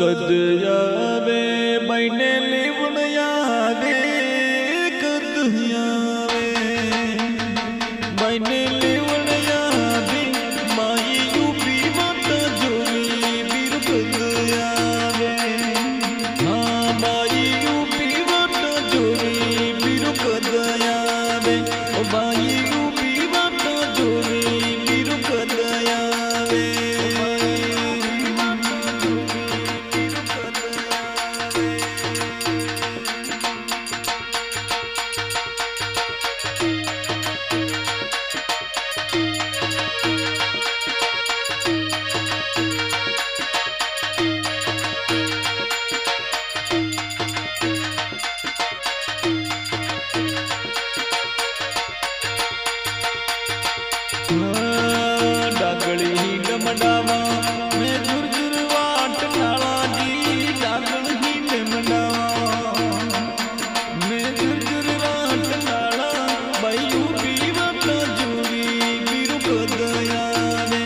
कद आवे बैने लेवन आवे कद आवे बैने लेवन आवे माई यूपी मत जोरी बीर कद आवे हाँ माई यूपी मत जोरी बीर कद आवे ओ माई यूपी मत जोरी बीर कद आवे डागली डमडावा मैं झुरझुर वाट नाला जी डागली डमडावा मैं झुरझुर वाट नाला बायू पीवट जोरी बीरू कद आवे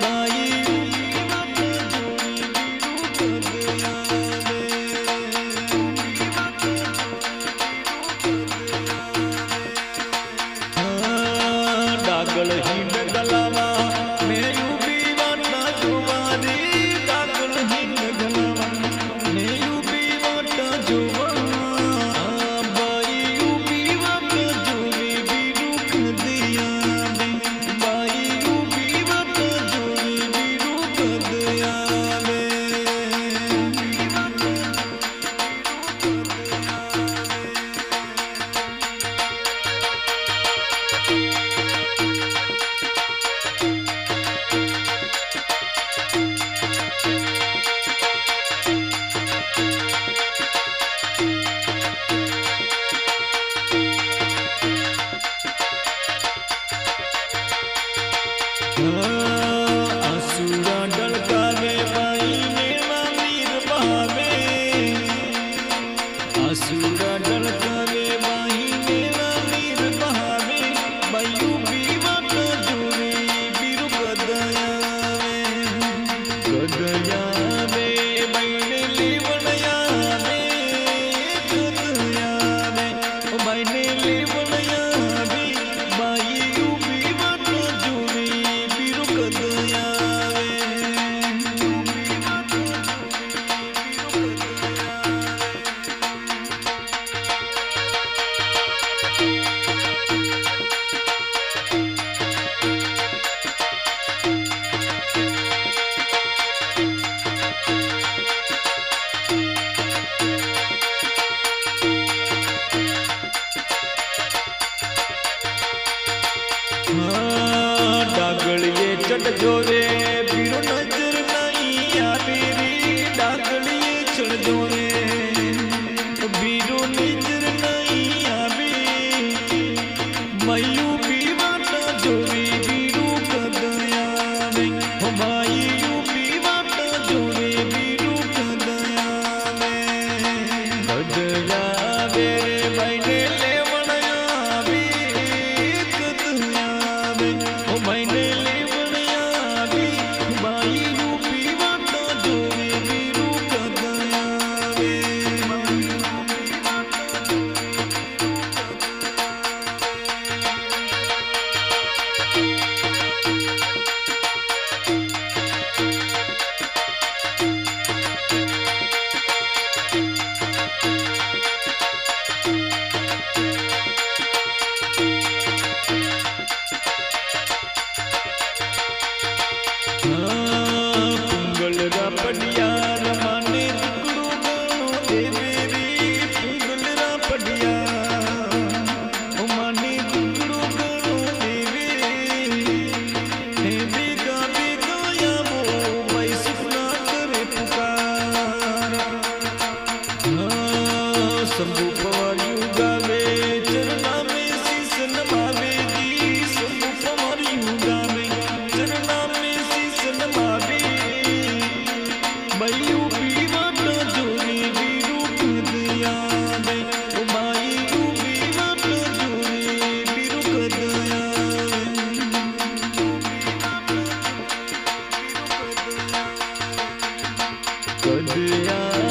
बाई पीवट जोरी बीरू कद आवे डागल ही डगलावा मैं यूपी वाटा जुवारी डागल ही डगलावा मैं यूपी वाटा जुवा बाई यूपी वाटा जोरी बीरू कद आवे बाई यूपी वाटा जोरी बीरू कद आवे आसूरा डलकावे बाई नेमा मीर बहावे आसूरा डलकावे बाई नेमा मीर बहावे बायू पीवट जोरी बीरू कद आवे बैने लेवन आवे कद आवे ओ बैने लेवन आवे बाई यूपी मत जोरी बीरू कद आवे डागलिए चट जोरे बीरो नजर नहीं आवे रे डागलिए चढ़ जोरे बीरो नजर नहीं आवे मायू पीवट जोरी बीरू कद आवे हो माई यूपी वट जोरी बीरू कद आवे कद आवे रे बैने लेवन आवे कद आवे ओ बैने लेवन आवे बाई कद